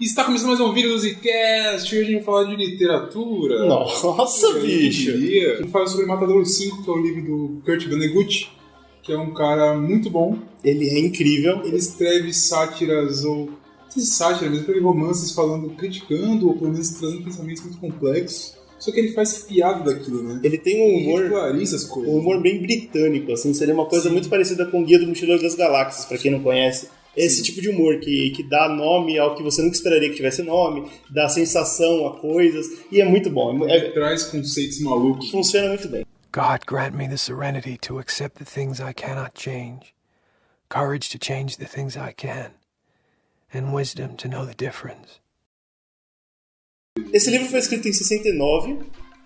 Está começando mais um vídeo do Zcast. Hoje a gente vai falar de literatura. Nossa, bicho! A gente fala sobre Matadouro 5, que é o livro do Kurt Vonnegut, que é um cara muito bom. Ele é incrível. Ele escreve sátiras, ou não sei se sátira, mas ele escreve romances criticando, ou pelo menos trazendo pensamentos muito complexos. Só que ele faz piada daquilo, né? Ele tem um humor... Ele clariza as coisas. Um humor bem britânico, assim. Seria uma coisa muito parecida com o Guia do Mochileiro das Galáxias, pra quem não conhece. Esse tipo de humor que dá nome ao que você nunca esperaria que tivesse nome, dá sensação a coisas, e é muito bom. Traz conceitos malucos. Funciona muito bem. God grant me the serenity to accept the things I cannot change, courage to change the things I can, and wisdom to know the difference. Esse livro foi escrito em 69.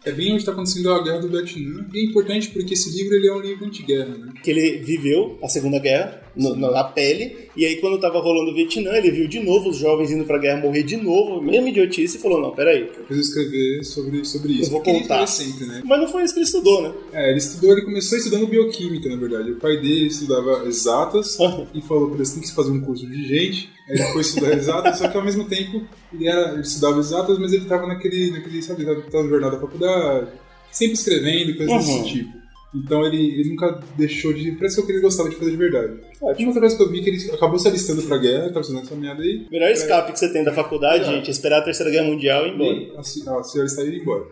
É bem onde está acontecendo a Guerra do Vietnã. E é importante porque esse livro ele é um livro anti-guerra, né? Que ele viveu a Segunda Guerra na pele, e aí quando estava rolando o Vietnã, ele viu de novo os jovens indo pra guerra morrer de novo, mesma idiotice, e falou, não, peraí. Eu preciso escrever sobre isso. Eu vou contar. Ele sempre, né? Mas não foi isso que ele estudou, né? Ele começou estudando bioquímica, na verdade. O pai dele estudava exatas e falou pra ele, você tem que fazer um curso de gente. Aí ele foi estudar exatas, só que ao mesmo tempo ele estudava exatas, mas ele tava naquele sabe, ele tava no jornal da faculdade, sempre escrevendo, coisas desse tipo. Então ele nunca deixou de... Parece que é o que ele gostava de fazer de verdade. Tinha outra coisa que eu vi que ele acabou se alistando pra guerra, tava fazendo essa meada aí. Melhor escape que você tem da faculdade, gente, é esperar a Terceira Guerra Mundial e ir embora. Se alistar e ir embora.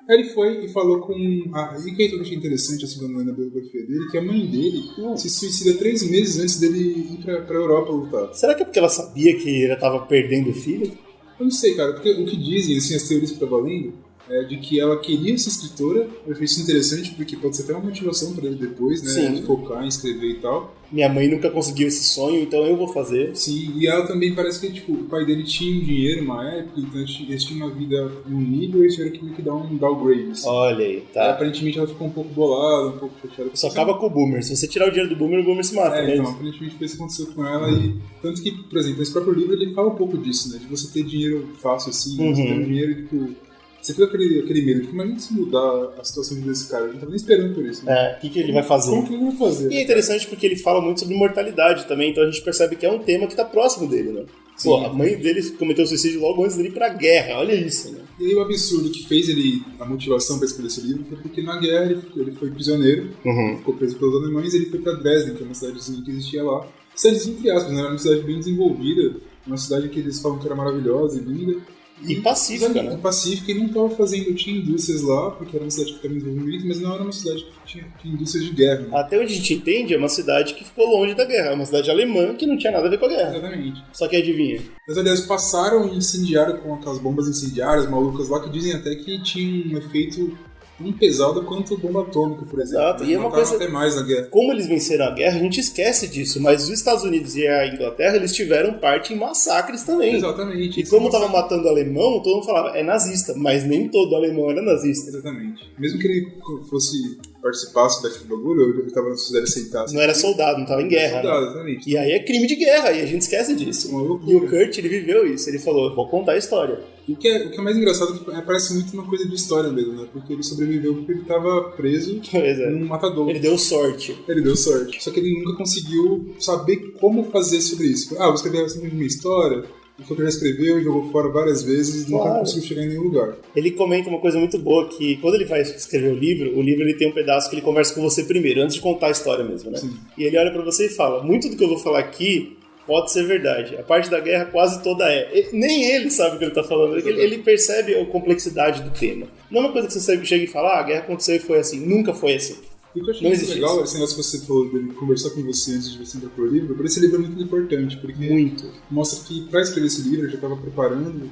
Aí ele foi e falou com... E que eu achei interessante, assim, na biografia dele, que a mãe dele se suicida 3 meses antes dele ir pra Europa lutar. Será que é porque ela sabia que ela tava perdendo o filho? Eu não sei, cara, porque o que dizem, assim, as teorias que eu tava lendo, é de que ela queria ser escritora. Eu achei isso interessante, porque pode ser até uma motivação pra ele depois, né? Sim. De focar em escrever e tal. Minha mãe nunca conseguiu esse sonho, então eu vou fazer. Sim, e ela também parece que, tipo, o pai dele tinha um dinheiro uma época, então eles tinham uma vida num nível e eles tiveram que dar um downgrade. Assim. Olha aí, tá. Aí, aparentemente ela ficou um pouco bolada, um pouco chateada. Só acaba com o Boomer. Se você tirar o dinheiro do Boomer se mata. Então, aparentemente foi isso que aconteceu com ela. E tanto que, por exemplo, esse próprio livro ele fala um pouco disso, né? De você ter dinheiro fácil assim, você ter um dinheiro, tipo... Você fica aquele medo, tipo, imagina se mudar a situação de desse cara, a gente não tava nem esperando por isso. Né? O que ele vai fazer? Como que ele vai fazer? E é interessante porque ele fala muito sobre mortalidade também, então a gente percebe que é um tema que tá próximo dele, né? Sim. Pô, a mãe dele cometeu suicídio logo antes dele ir pra guerra, olha isso, né? E aí o absurdo que fez ele, a motivação pra escrever esse livro, foi porque na guerra ele foi prisioneiro, ficou preso pelos alemães e ele foi pra Dresden, que é uma cidadezinha que existia lá. Cidadezinha entre aspas, né? Era uma cidade bem desenvolvida, uma cidade que eles falam que era maravilhosa e linda. E pacífica, né? Pacífica, e não estava fazendo, tinha indústrias lá, porque era uma cidade que estava em desenvolvimento, mas não era uma cidade que tinha indústrias de guerra. Né? Até onde a gente entende, é uma cidade que ficou longe da guerra, é uma cidade alemã que não tinha nada a ver com a guerra. Exatamente. Só que adivinha? Mas, aliás, passaram e incendiaram com aquelas bombas incendiárias malucas lá, que dizem até que tinha um efeito tão pesado quanto bomba atômica, por exemplo. Exato, e é uma coisa... até mais na guerra. Como eles venceram a guerra, a gente esquece disso, mas os Estados Unidos e a Inglaterra, eles tiveram parte em massacres também. Exatamente. E como tava matando alemão, todo mundo falava, é nazista, mas nem todo alemão era nazista. Exatamente. Mesmo que ele participasse daquele bagulho, ele tava na sociedade aceitasse. Não era soldado, não tava em guerra. Soldado, né? Exatamente. E aí é crime de guerra, e a gente esquece disso. E o Kurt, ele viveu isso, ele falou, eu vou contar a história. O que é mais engraçado é que parece muito uma coisa de história mesmo, né? Porque ele sobreviveu porque ele tava preso num matador. Ele deu sorte. Só que ele nunca conseguiu saber como fazer sobre isso. Vou escrever sempre uma história. Ele falou que já escreveu e jogou fora várias vezes e nunca conseguiu chegar em nenhum lugar. Ele comenta uma coisa muito boa, que quando ele vai escrever o livro ele tem um pedaço que ele conversa com você primeiro, antes de contar a história mesmo, né? Sim. E ele olha pra você e fala, muito do que eu vou falar aqui pode ser verdade. A parte da guerra quase toda é. Nem ele sabe o que ele tá falando. Ele percebe a complexidade do tema. Não é uma coisa que você chega e fala, a guerra aconteceu e foi assim. Nunca foi assim. E o que eu achei muito legal, esse negócio que você falou dele conversar com você antes de você entrar pro livro, por esse livro é muito importante, porque mostra que pra escrever esse livro ele já estava preparando,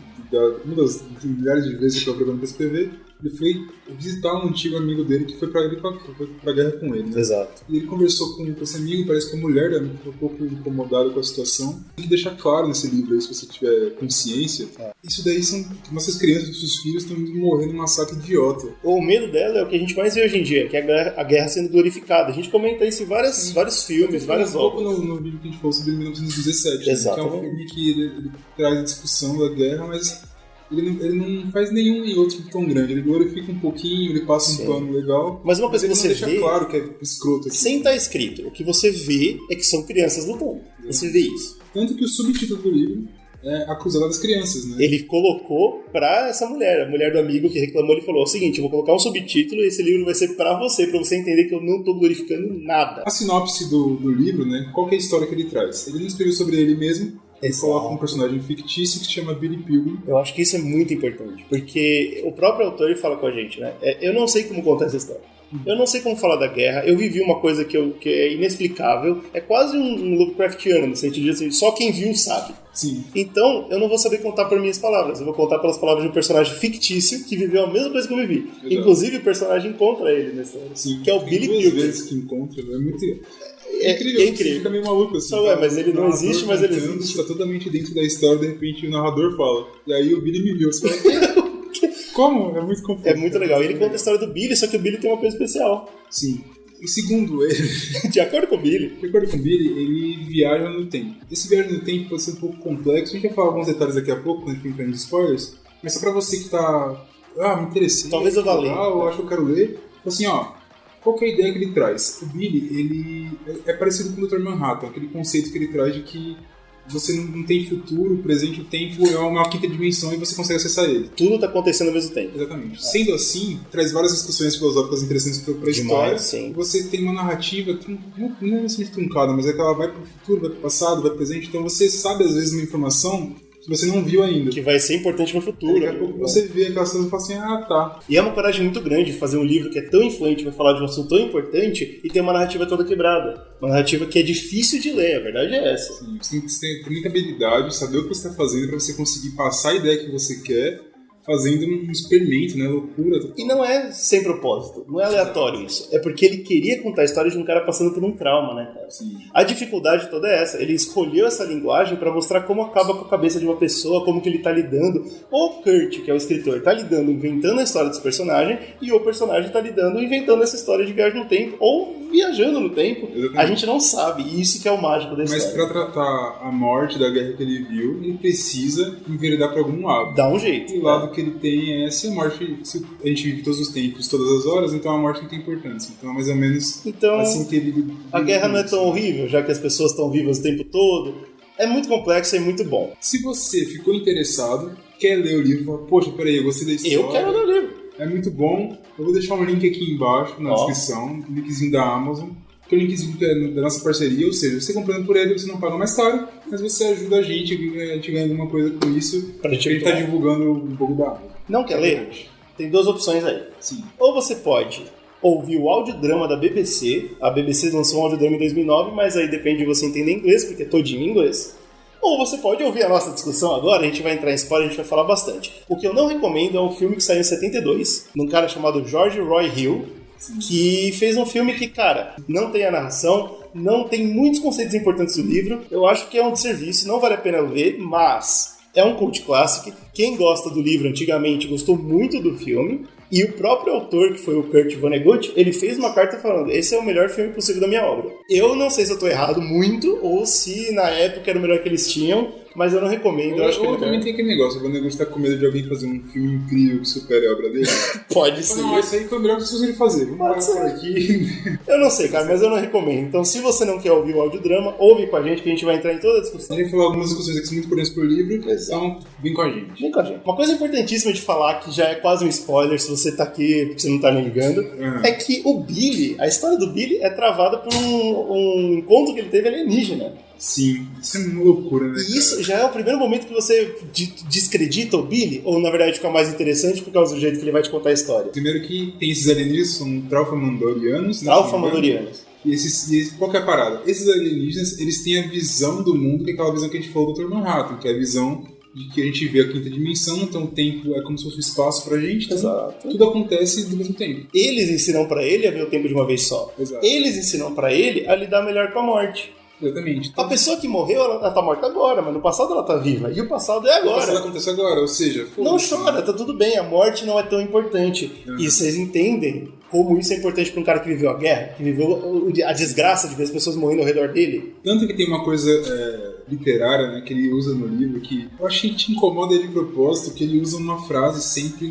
uma das milhares de vezes que eu estava preparando pra escrever, ele foi visitar um antigo amigo dele que foi pra guerra com ele, né? Exato. E ele conversou com esse amigo, parece que a mulher dele ficou um pouco incomodada com a situação. Tem que deixar claro nesse livro aí, se você tiver consciência, isso daí são nossas crianças, nossos filhos estão morrendo num massacre idiota. O medo dela é o que a gente mais vê hoje em dia, que é a guerra sendo glorificada. A gente comenta isso em vários filmes, várias obras. Um pouco no vídeo que a gente falou sobre 1917, né? Que é um filme que ele traz a discussão da guerra, mas ele não faz nenhum e outro tão grande. Ele glorifica um pouquinho, ele passa um pano legal. Mas uma coisa que você deixa vê, claro que é escroto. Assim. Sem estar escrito, o que você vê é que são crianças lutando. Você vê isso. Tanto que o subtítulo do livro acusada das crianças, né? Ele colocou pra essa mulher, a mulher do amigo que reclamou, ele falou o seguinte, eu vou colocar um subtítulo e esse livro vai ser pra você entender que eu não tô glorificando nada. A sinopse do livro, né? Qual que é a história que ele traz? Ele não escreveu sobre ele mesmo, ele coloca um personagem fictício que se chama Billy Pilgrim. Eu acho que isso é muito importante, porque o próprio autor ele fala com a gente, né? Eu não sei como contar essa história. Eu não sei como falar da guerra, eu vivi uma coisa que é inexplicável, é quase um Lovecraftiano, no sentido de assim, só quem viu sabe. Sim. Então, eu não vou saber contar por minhas palavras, eu vou contar pelas palavras de um personagem fictício que viveu a mesma coisa que eu vivi. Exato. Inclusive, o personagem encontra ele nessa história. Sim. Que é o Billy Pilgrim. Vezes que encontra, é muito... É incrível, você fica meio maluco assim. Mas ele não existe, mas ele existe. Você tá totalmente dentro da história, de repente o narrador fala, e aí o Billy me viu, você fala... Como? É muito confuso. É muito legal. Ele conta a história do Billy, só que o Billy tem uma coisa especial. Sim. E segundo ele... De acordo com o Billy, ele viaja no tempo. Esse viagem no tempo pode ser um pouco complexo. A gente vai falar alguns detalhes daqui a pouco, quando a gente entrar em spoilers. Mas só pra você que tá... me interessei. Talvez eu vá ler. Eu acho que eu quero ler. Assim, qual que é a ideia que ele traz? O Billy, ele é parecido com o Dr. Manhattan. Aquele conceito que ele traz de que você não tem futuro, o presente, o tempo é uma quinta dimensão e você consegue acessar ele. Tudo está acontecendo ao mesmo tempo. Exatamente. Sendo assim, traz várias discussões filosóficas interessantes para a história. Sim. Você tem uma narrativa, não é necessariamente truncada, mas é que ela vai para o futuro, vai para o passado, vai para o presente. Então você sabe, às vezes, uma informação que você não viu ainda. Que vai ser importante no futuro. Daqui a pouco você vê aquelas coisas e fala assim, tá. E é uma coragem muito grande fazer um livro que é tão influente, vai falar de um assunto tão importante e ter uma narrativa toda quebrada. Uma narrativa que é difícil de ler, a verdade é essa. Sim, você tem que ter muita habilidade, saber o que você está fazendo para você conseguir passar a ideia que você quer, fazendo um experimento, né? Loucura. E não é sem propósito, não é aleatório isso. É porque ele queria contar a história de um cara passando por um trauma, né, cara? Sim. A dificuldade toda é essa. Ele escolheu essa linguagem pra mostrar como acaba com a cabeça de uma pessoa, como que ele tá lidando. O Kurt, que é o escritor, tá lidando, inventando a história desse personagem, e o personagem tá lidando, inventando essa história de viagem no tempo, ou viajando no tempo. Exatamente. A gente não sabe, e isso que é o mágico da história. Mas pra tratar a morte da guerra que ele viu, ele precisa enveredar pra algum lado. Dá um jeito. E o lado que ele tem é se a morte, se a gente vive todos os tempos, todas as horas, então a morte não tem importância. Então é mais ou menos assim que ele... A guerra não é tão horrível, já que as pessoas estão vivas o tempo todo. É muito complexo e muito bom. Se você ficou interessado, quer ler o livro, fala, poxa, peraí, eu gostei da história. Eu quero ler o livro. É muito bom. Eu vou deixar um link aqui embaixo na descrição, um linkzinho da Amazon, que é o linkzinho da nossa parceria, ou seja, você comprando por ele, você não paga mais caro, mas você ajuda a gente ganha alguma coisa com isso, pra gente tá divulgando um pouco da Amazon. Não quer ler? Tem duas opções aí. Sim. Ou você pode ouvir o audiodrama da BBC. A BBC lançou um audiodrama em 2009, mas aí depende de você entender inglês, porque é todinho em inglês. Ou você pode ouvir a nossa discussão agora, a gente vai entrar em spoiler, a gente vai falar bastante. O que eu não recomendo é um filme que saiu em 72, de um cara chamado George Roy Hill, que fez um filme que, cara, não tem a narração, não tem muitos conceitos importantes do livro. Eu acho que é um desserviço, não vale a pena ver, mas é um cult classic. Quem gosta do livro antigamente gostou muito do filme. E o próprio autor, que foi o Kurt Vonnegut, ele fez uma carta falando: esse é o melhor filme possível da minha obra. Eu não sei se eu estou errado muito, ou se na época era o melhor que eles tinham, mas eu não recomendo. Eu acho que também tem aquele negócio, o Vonnegut tá com medo de alguém fazer um filme incrível que supere a obra dele. Pode ser. Não, isso aí foi o melhor que vocês conseguiram fazer. Vamos parar por aqui. Eu não sei, cara, mas eu não recomendo. Então, se você não quer ouvir o audiodrama, ouve com a gente, que a gente vai entrar em toda a discussão. A gente vai falar algumas discussões aqui que são muito importantes pro livro, então vem com a gente. Vem com a gente. Uma coisa importantíssima de falar, que já é quase um spoiler, se você tá aqui porque você não tá nem ligando, é que o Billy, a história do Billy é travada por um encontro que ele teve alienígena. Sim, isso é uma loucura, né? E isso já é o primeiro momento que você descredita o Billy, ou na verdade fica mais interessante por causa do jeito que ele vai te contar a história? Primeiro que tem esses alienígenas, são tralfamandorianos. Tralfamandorianos. E qual que é a parada? Esses alienígenas, eles têm a visão do mundo, que é aquela visão que a gente falou do Dr. Manhattan, que é a visão de que a gente vê a quinta dimensão, então o tempo é como se fosse o espaço pra gente, então exato. Tudo acontece do mesmo tempo. Eles ensinam pra ele a ver o tempo de uma vez só. Exato. Eles ensinam pra ele a lidar melhor com a morte. Exatamente. Então, a pessoa que morreu, ela tá morta agora, mas no passado ela tá viva. E o passado é agora. O passado acontece agora, ou seja... Não chora, tá tudo bem, a morte não é tão importante. E vocês entendem como isso é importante pra um cara que viveu a guerra, que viveu a desgraça de ver as pessoas morrendo ao redor dele. Tanto que tem uma coisa literária, né, que ele usa no livro, que eu acho que te incomoda ele de propósito, que ele usa uma frase sempre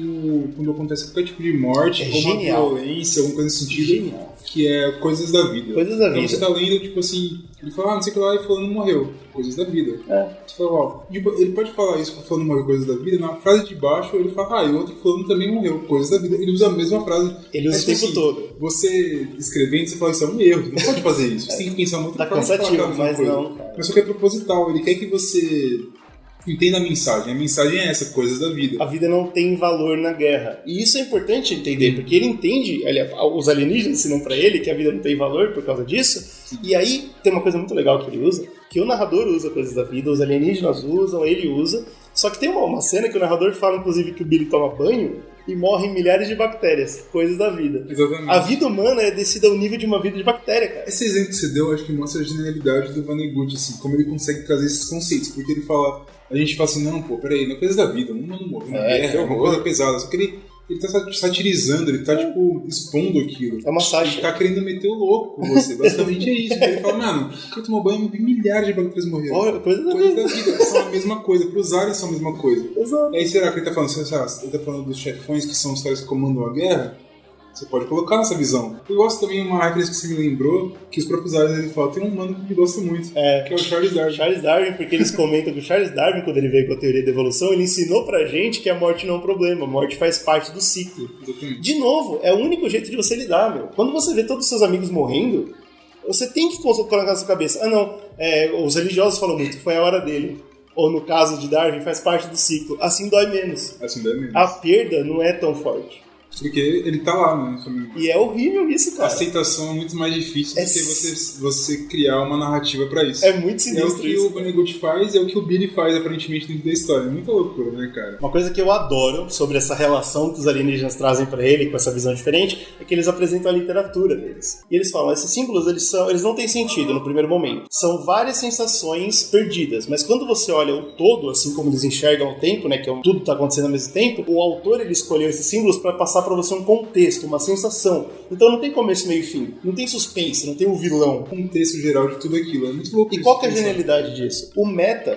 quando acontece qualquer tipo de morte, como uma violência, alguma coisa nesse sentido. Genial. Que é coisas da vida. Coisas da vida. Então você tá lendo, tipo assim, Ele fala, não sei o que lá, e fulano morreu. Coisas da vida. Você fala, ó, ele pode falar isso com fulano morreu, coisas da vida, na frase de baixo ele fala, e outro fulano também morreu, coisas da vida. Ele usa a mesma frase. Ele usa o tempo todo. Você escrevendo, você fala, isso é um erro, não pode fazer isso. Você tem que pensar muito. Tá cansativo, mas coisa. Não. Mas só que é proposital, ele quer que você entenda a mensagem. A mensagem é essa, coisas da vida. A vida não tem valor na guerra. E isso é importante entender, porque ele entende, os alienígenas ensinam pra ele que a vida não tem valor por causa disso. Sim. E aí tem uma coisa muito legal que ele usa, que o narrador usa coisas da vida, os alienígenas usam, ele usa. Só que tem uma cena que o narrador fala, inclusive, que o Billy toma banho e morrem milhares de bactérias, coisas da vida. Exatamente. A vida humana é descida ao nível de uma vida de bactéria, cara. Esse exemplo que você deu, acho que mostra a genialidade do Vonnegut, assim, como ele consegue trazer esses conceitos, porque ele fala, a gente fala assim, não, pô, peraí, não é coisa da vida, não morre na guerra, é uma coisa pesada, só que ele tá satirizando, ele tá, tipo, expondo aquilo. É uma sátira. Ele tá querendo meter o louco com você, basicamente é isso. Ele fala, mano, eu tomou banho e milhares de bactérias morreram. Olha, coisa da vida. São a mesma coisa, pros aliens são a mesma coisa. Exato. E aí será que ele tá falando, ele tá falando dos chefões que são os caras que comandam a guerra? Você pode colocar nessa visão. Eu gosto também de uma referência que você me lembrou, que os próprios aliens ele fala, tem um mano que gosta muito, que é o Charles Darwin. Charles Darwin, porque eles comentam que o Charles Darwin, quando ele veio com a teoria da evolução, ele ensinou pra gente que a morte não é um problema, a morte faz parte do ciclo. Exatamente. De novo, é o único jeito de você lidar, meu. Quando você vê todos os seus amigos morrendo, você tem que colocar na sua cabeça, os religiosos falam muito, foi a hora dele. Ou no caso de Darwin, faz parte do ciclo. Assim dói menos. A perda não é tão forte. Porque ele tá lá, né? E é horrível isso, cara. A aceitação é muito mais difícil do que você criar uma narrativa pra isso. É muito sinistro isso. É o que o Vonnegut faz, é o que o Billy faz, aparentemente, dentro da história. É muita loucura, né, cara? Uma coisa que eu adoro sobre essa relação que os alienígenas trazem pra ele, com essa visão diferente, é que eles apresentam a literatura deles. E eles falam, esses símbolos, eles não têm sentido no primeiro momento. São várias sensações perdidas, mas quando você olha o todo, assim como eles enxergam o tempo, né, que tudo tá acontecendo ao mesmo tempo, o autor, ele escolheu esses símbolos pra passar para você um contexto, uma sensação. Então não tem começo, meio e fim. Não tem suspense, não tem um vilão. O contexto geral de tudo aquilo. É muito louco. E qual que é a genialidade disso?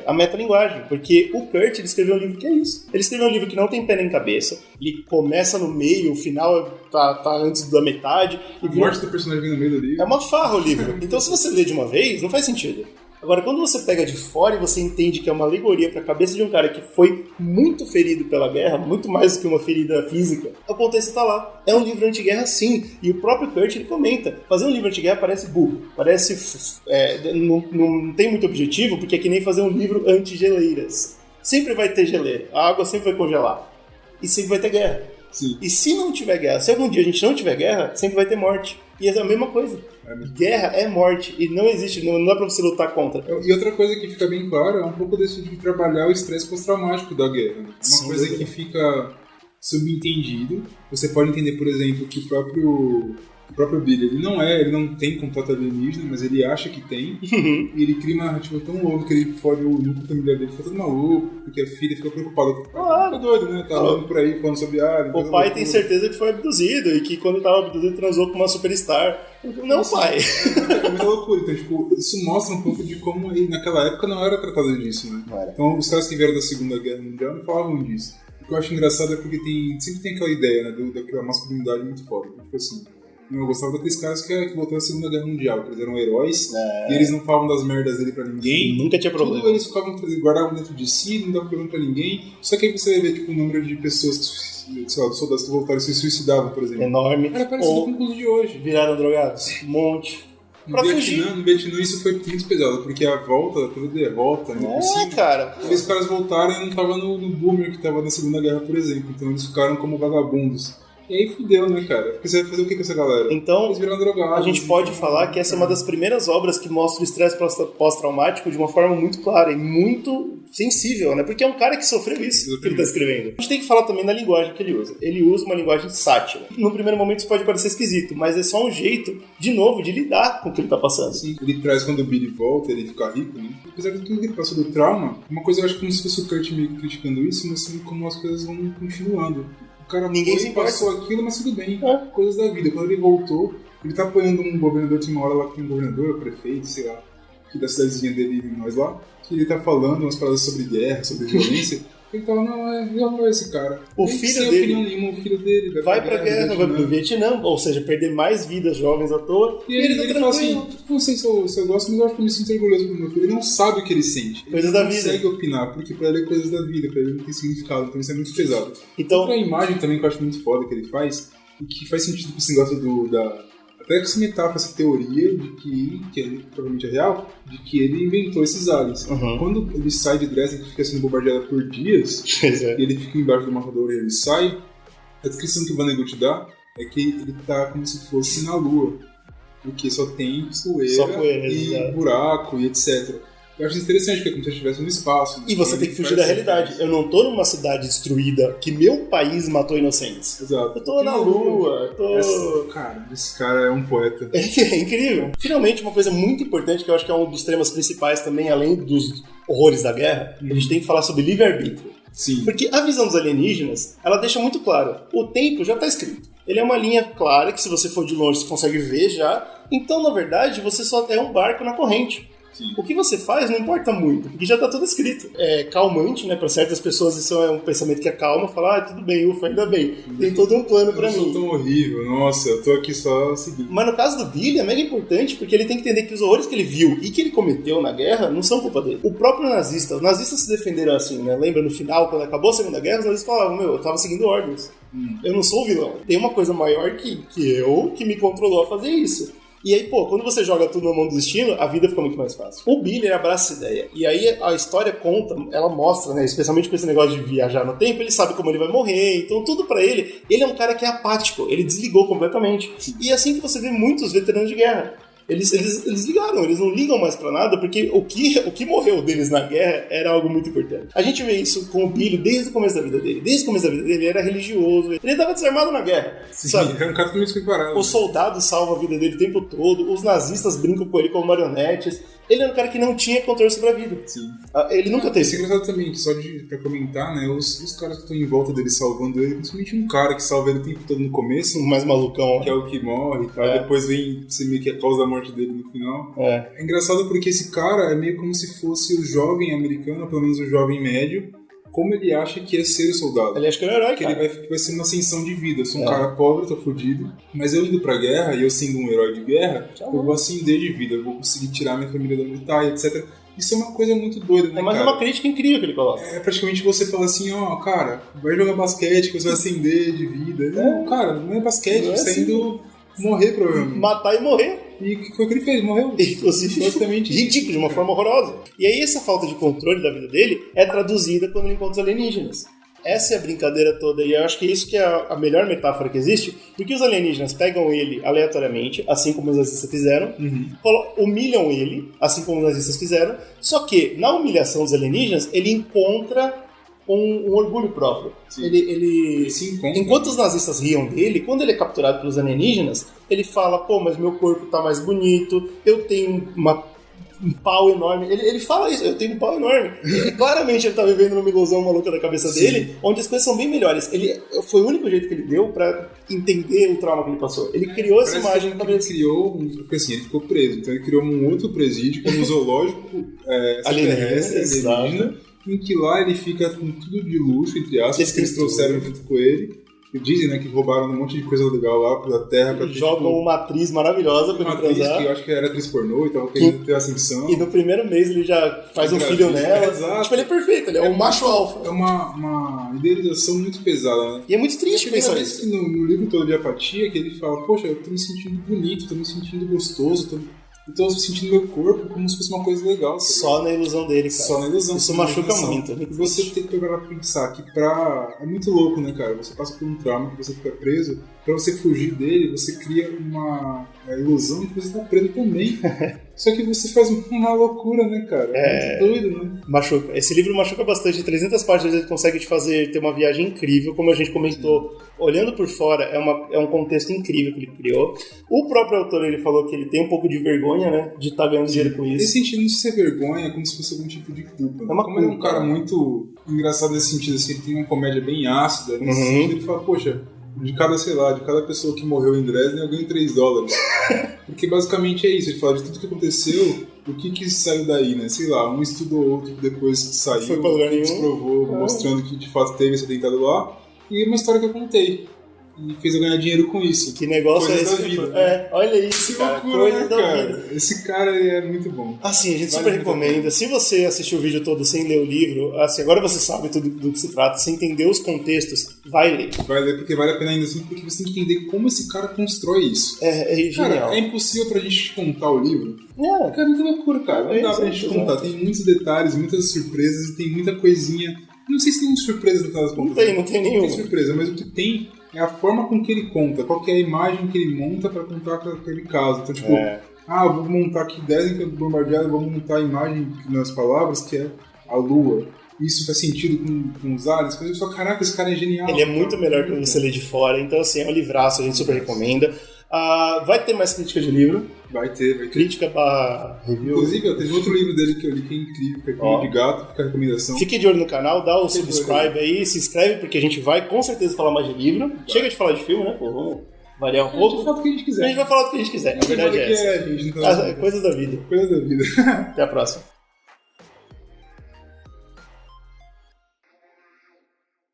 A metalinguagem. Porque o Kurt, ele escreveu um livro que é isso. Ele escreveu um livro que não tem pé nem cabeça. Ele começa no meio, o final tá antes da metade. A morte do personagem vem no meio do livro. É uma farra o livro. Então se você lê de uma vez, não faz sentido. Agora, quando você pega de fora e você entende que é uma alegoria para a cabeça de um cara que foi muito ferido pela guerra, muito mais do que uma ferida física, o contexto tá lá. É um livro anti-guerra, sim. E o próprio Kurt, ele comenta, fazer um livro anti-guerra parece burro, não tem muito objetivo, porque é que nem fazer um livro anti-geleiras. Sempre vai ter geleira, a água sempre vai congelar. E sempre vai ter guerra. Sim. E se não tiver guerra, se algum dia a gente não tiver guerra, sempre vai ter morte. E é a mesma coisa. Guerra é morte. E não existe, não dá pra você lutar contra. E outra coisa que fica bem clara é um pouco desse de trabalhar o estresse pós-traumático da guerra. Uma coisa que fica subentendido. Você pode entender, por exemplo, que o próprio Billy, ele não tem contato alienígena, mas ele acha que tem. E ele cria uma narrativa tão louca que ele fode o núcleo familiar dele, fica todo maluco, porque a filha fica preocupada com o pai. Tá doido, né? Tá andando por aí falando sobre o pai tem certeza que foi abduzido e que quando tava abduzido transou com uma superstar. Não, pai. É muita loucura. Então, tipo, isso mostra um pouco de como ele, naquela época não era tratado disso, né? Então, os caras que vieram da Segunda Guerra Mundial não falavam disso. O que eu acho engraçado é porque sempre tem aquela ideia, né, daquela masculinidade muito forte. Tipo assim, eu gostava daqueles caras que voltaram da Segunda Guerra Mundial, que eles eram heróis, e eles não falavam das merdas dele pra ninguém. Nunca tinha problema. Tudo eles guardavam dentro de si, não davam problema pra ninguém. Só que aí você vai ver, tipo, o número de pessoas que, sei lá, soldados que voltaram e se suicidavam, por exemplo. Enorme. Era parecido com os de hoje. Viraram drogados. Um monte. No Vietnã isso foi muito pesado, porque a volta, toda derrota, né? Cara. Esses caras voltaram e não estavam no boomer que estava na Segunda Guerra, por exemplo. Então eles ficaram como vagabundos. E aí fudeu, né, cara? Porque você vai fazer o que com essa galera? Então, eles viraram drogados. A gente pode falar que essa é uma das primeiras obras que mostra o estresse pós-traumático de uma forma muito clara e muito sensível, né? Porque é um cara que sofreu isso que ele tá escrevendo. A gente tem que falar também da linguagem que ele usa. Ele usa uma linguagem sátira. No primeiro momento isso pode parecer esquisito, mas é só um jeito, de novo, de lidar com o que ele tá passando. Sim, ele traz quando o Billy volta, ele fica rico, né? Apesar de tudo que ele passou do trauma, uma coisa eu acho como se fosse o Kurt meio criticando isso, mostrando como as coisas vão continuando. O cara passou aquilo, mas tudo bem. Coisas da vida. Quando ele voltou, ele tá apoiando um governador, tinha uma hora lá que tem um governador, prefeito, sei lá, que da cidadezinha dele, nós lá, que ele tá falando umas paradas sobre guerra, sobre violência. Ele fala, não, eu apoio esse cara. O filho dele nenhuma, o filho dele vai pra guerra, vai pro Vietnã, ou seja, perder mais vidas jovens à toa. E ele fala assim, não sei se eu gosto, mas eu acho que eu me sinto orgulhoso pro meu filho. Ele não sabe o que ele sente. Coisas da vida. Ele não consegue opinar, porque pra ele é coisas da vida, pra ele não tem significado, então isso é muito pesado. Então, outra imagem também que eu acho muito foda que ele faz, e que faz sentido com esse negócio até com essa metáfora, essa teoria de que ele provavelmente é real, de que ele inventou esses aliens. Quando ele sai de Dresden, que fica sendo bombardeado por dias, e ele fica embaixo do matador e ele sai, a descrição que o Vonnegut dá é que ele tá como se fosse na Lua, porque só tem poeira e buraco e etc. Eu acho interessante, porque é como se eu estivesse no espaço. E você tem que fugir da realidade. Eu não tô numa cidade destruída que meu país matou inocentes. Exato. Eu tô na Lua. Esse cara é um poeta. É incrível. Finalmente, uma coisa muito importante, que eu acho que é um dos temas principais também, além dos horrores da guerra, a gente tem que falar sobre livre-arbítrio. Sim. Porque a visão dos alienígenas, ela deixa muito claro, o tempo já tá escrito. Ele é uma linha clara, que se você for de longe, você consegue ver já. Então, na verdade, você só é um barco na corrente. Sim. O que você faz não importa muito, porque já tá tudo escrito. É calmante, né? Pra certas pessoas isso é um pensamento que acalma, falar, tudo bem, ufa, ainda bem. Tem todo um plano pra mim. Eu sou tão horrível, nossa, eu tô aqui só seguindo. Mas no caso do Billy é mega importante, porque ele tem que entender que os horrores que ele viu e que ele cometeu na guerra não são culpa dele. O próprio nazista, os nazistas se defenderam assim, né? Lembra no final, quando acabou a Segunda Guerra, os nazistas falavam, eu tava seguindo ordens. Eu não sou o vilão. Tem uma coisa maior que eu, que me controlou a fazer isso. E aí, quando você joga tudo na mão do destino, a vida fica muito mais fácil. O Billy abraça essa ideia. E aí a história conta, ela mostra, né? Especialmente com esse negócio de viajar no tempo, ele sabe como ele vai morrer. Então tudo pra ele é um cara que é apático. Ele desligou completamente. E é assim que você vê muitos veteranos de guerra. Eles ligaram, eles não ligam mais pra nada, porque o que morreu deles na guerra era algo muito importante. A gente vê isso com o Billy desde o começo da vida dele. Desde o começo da vida dele, ele era religioso, ele estava desarmado na guerra. Sim, sabe? Era um cara totalmente preparado. Os soldados salvam a vida dele o tempo todo, os nazistas brincam com ele como marionetes. Ele era um cara que não tinha controle sobre a vida. Sim. Ele nunca teve. Isso é engraçado também, que só pra comentar, né? Os caras que estão em volta dele salvando ele, principalmente um cara que salva ele o tempo todo no começo. O mais malucão. Que é o que morre e tal. Depois vem ser meio que a causa da morte dele no final. É engraçado porque esse cara é meio como se fosse o jovem americano, pelo menos o jovem médio, como ele acha que é ser o soldado. Ele acha que é um herói, que ele vai ser uma ascensão de vida. Eu sou um cara pobre, tô fudido, mas eu indo pra guerra, e eu sendo um herói de guerra, eu vou ascender de vida, eu vou conseguir tirar minha família da militar, etc. Isso é uma coisa muito doida, né, mas cara? É uma crítica incrível que ele coloca. É praticamente você fala assim, cara, vai jogar basquete que você vai ascender de vida. Não, cara, não é basquete, você tá indo morrer, provavelmente. Matar e morrer. E o que foi o que ele fez? Morreu. Inclusive, basicamente ridículo, de uma forma horrorosa. E aí essa falta de controle da vida dele é traduzida quando ele encontra os alienígenas. Essa é a brincadeira toda, e eu acho que isso que é a melhor metáfora que existe, porque os alienígenas pegam ele aleatoriamente, assim como os nazistas fizeram, humilham ele, assim como os nazistas fizeram, só que na humilhação dos alienígenas, ele encontra um orgulho próprio. Ele se encontra. Enquanto os nazistas riam dele, quando ele é capturado pelos alienígenas, ele fala, mas meu corpo tá mais bonito, eu tenho um pau enorme. Ele fala isso, eu tenho um pau enorme. Claramente ele tá vivendo numa ilusão maluca da cabeça dele, onde as coisas são bem melhores. Foi o único jeito que ele deu pra entender o trauma que ele passou. Ele criou essa imagem na cabeça. Ele criou, porque assim, ele ficou preso, então ele criou um outro presídio, como um zoológico alienígena, em que lá ele fica com tudo de luxo, entre aspas, que eles trouxeram junto com ele. Dizem, né, que roubaram um monte de coisa legal lá pela terra. Pra jogam uma atriz maravilhosa pra ele transar. Que eu acho que era atriz pornô e tava querendo ter ascensão. E no primeiro mês ele já faz um filho nela. Exato. Tipo, ele é perfeito, ele é um macho alfa. É uma idealização muito pesada, né? E é muito triste pensar isso. No livro todo de Apatia, que ele fala, poxa, eu tô me sentindo bonito, tô me sentindo gostoso, então eu tô sentindo meu corpo como se fosse uma coisa legal. Tá? Só na ilusão dele, cara. Só na ilusão. Isso machuca muito. E você tem que pegar pra pensar que é muito louco, né, cara? Você passa por um trauma que você fica preso, pra você fugir dele, você cria uma ilusão que você tá preso também. Só que você faz uma loucura, né, cara? É muito doido, né? Machuca. Esse livro machuca bastante. Em 300 páginas ele consegue te fazer ter uma viagem incrível, como a gente comentou. Olhando por fora, é um contexto incrível que ele criou. O próprio autor, ele falou que ele tem um pouco de vergonha, né, de estar ganhando dinheiro com isso. Esse sentido de ser vergonha é como se fosse algum tipo de culpa. Como ele é um cara muito engraçado nesse sentido, assim, ele tem uma comédia bem ácida, nesse sentido, ele fala, poxa, de cada pessoa que morreu em Dresden eu ganho $3. Porque basicamente é isso, ele fala de tudo que aconteceu, o que saiu daí, né? Sei lá, um estudou outro que depois saiu, foi pra lugar nenhum. desprovou, mostrando que de fato teve esse atentado lá. E uma história que eu contei. E fez eu ganhar dinheiro com isso. Que negócio Coisas é esse? da vida, né? Olha isso, que cara. loucura, Coisa né, da cara? vida. Esse cara é muito bom. Assim, a gente super recomenda. Se você assistiu o vídeo todo sem ler o livro, assim, agora você sabe tudo do que se trata, sem entender os contextos, vai ler. Vai ler porque vale a pena ainda assim, porque você tem que entender como esse cara constrói isso. É genial. Cara, é impossível pra gente contar o livro. Cara, é muita loucura, cara. Não dá pra gente contar. Tem muitos detalhes, muitas surpresas e tem muita coisinha. Não sei se tem surpresa no caso. Não tem nenhuma. Não tem surpresa, mas o que tem é a forma com que ele conta, qual que é a imagem que ele monta pra contar aquele caso. Então, tipo, eu vou montar aqui 10 bombardeados, vou montar a imagem nas palavras, que é a lua. Isso faz sentido com os aliens. Eu só, caraca, esse cara é genial. Ele é muito melhor que você ler de fora, então assim, é um livraço, a gente super recomenda. Vai ter mais crítica de livro. Vai ter. Crítica para review. Inclusive, teve outro livro dele que eu li que é incrível, que é Filho de Gato, fica a recomendação. Fique de olho no canal, dá o subscribe aí, se inscreve, porque a gente vai com certeza falar mais de livro. Chega de falar de filme, né? Pô, vamos variar um pouco. A gente vai falar do que a gente quiser. A gente vai falar do que a gente quiser, a verdade é essa. Coisas da vida. Até a próxima.